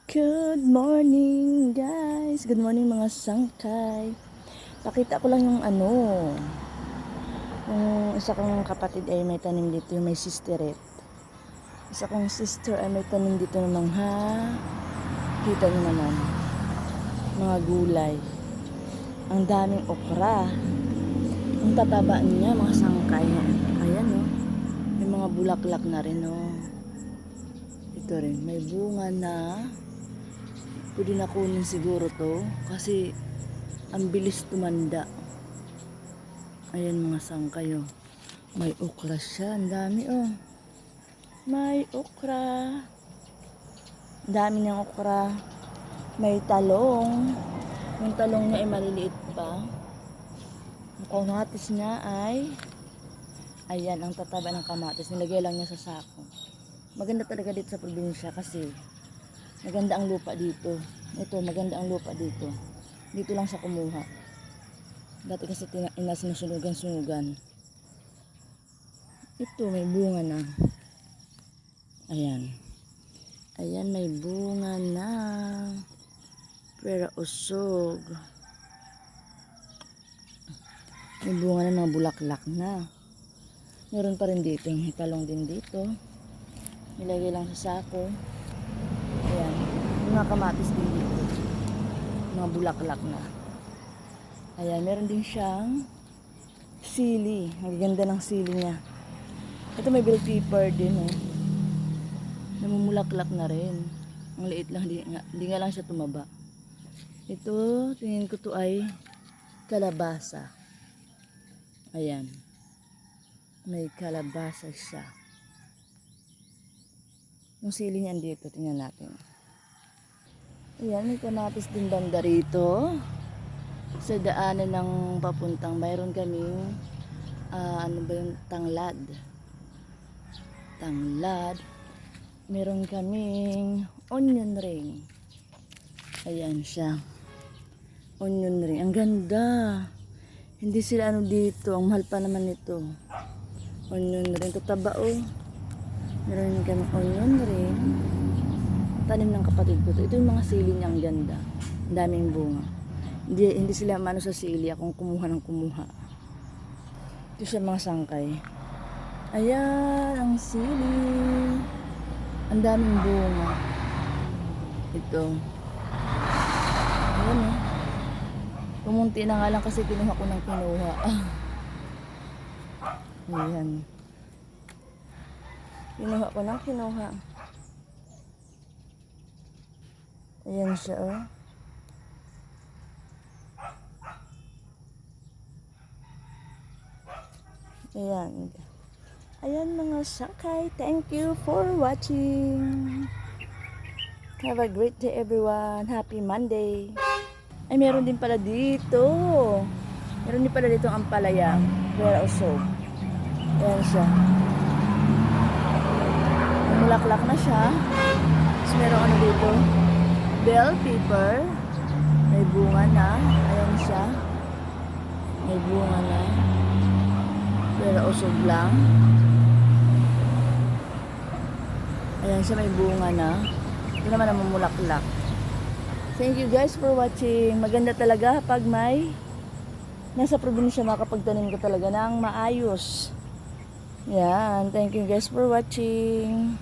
Good morning guys! Good morning mga sangkay. Pakita ko lang yung yung isa kong kapatid ay may tanim dito, yung may sisteret. Isa kong sister ay may tanim dito ng mga, kita nyo naman, mga gulay. Ang daming okra. Ang tataba niya mga sangkay. Ayan oh. May mga bulaklak na rin oh. Ito rin, may bunga na. Pwede na kunin siguro to kasi ang bilis tumanda. Ayan mga sangkay oh. May okra siya, ang dami oh. May okra. Ang dami niyang okra. May talong. Yung talong niya ay maliliit pa. Ang kamatis niya ay ayan, ang tataba ng kamatis. Nilagay lang niya sa sako. Maganda talaga dito sa probinsya kasi maganda ang lupa dito. Ito, maganda ang lupa dito. Dito lang sa kumuha. Dati kasi sinasunugan. Ito, may bunga na. Ayan. Ayan, may bunga na. Pero usog. May bunga na, mga bulaklak na. Meron pa rin dito. May talong din dito. Nilagay lang sa sako. Ayan. Mga kamatis din dito. Mga bulaklak na. Ayan. Meron din siyang sili. Ang ganda ng sili niya. Ito may bell pepper din. Oh. Namumulaklak na rin. Ang liit lang. Hindi nga lang siya tumaba. Ito, tingin ko to ay kalabasa. Ayan. May kalabasa siya. Yung sili niya dito, tingnan natin. Ayan, may kamatis din banda rito. Sa daanan ng papuntang, mayroon kaming, ano ba yung tanglad. Tanglad. Meron kaming onion ring. Ayan siya. Onion ring. Ang ganda. Hindi sila dito. Ang mahal pa naman ito. Onion ring. Tataba oh. Meron kami onion ring. Tanim ng kapatid ko. Ito yung mga sili niya, ang ganda. Ang daming bunga. Hindi sila mano sa sili. Akong kumuha ng kumuha. Ito siya mga sangkay. Ayan, ang sili. Ang daming bunga. Ito. Ayan eh. Pumunti na nga lang kasi kinuha ko ng kinuha. Ayan. Kinuha ko ng kinuha. Ayan siya oh. Ayan. Ayan mga sangkay. Thank you for watching. Have a great day everyone. Happy Monday. Ay meron din pala dito. Meron din pala dito ang ampalaya. Pero usog. Ayan siya. Mulaklak na siya. Tapos meron dito. Bell pepper. May bunga na. Ayan siya. May bunga na. Pero usog lang. Ayan siya, may bunga na. Ito naman ang mamulaklak. Thank you guys for watching. Maganda talaga pag may nasa probinsya makapagtanim ka talaga ng maayos. Yan. Thank you guys for watching.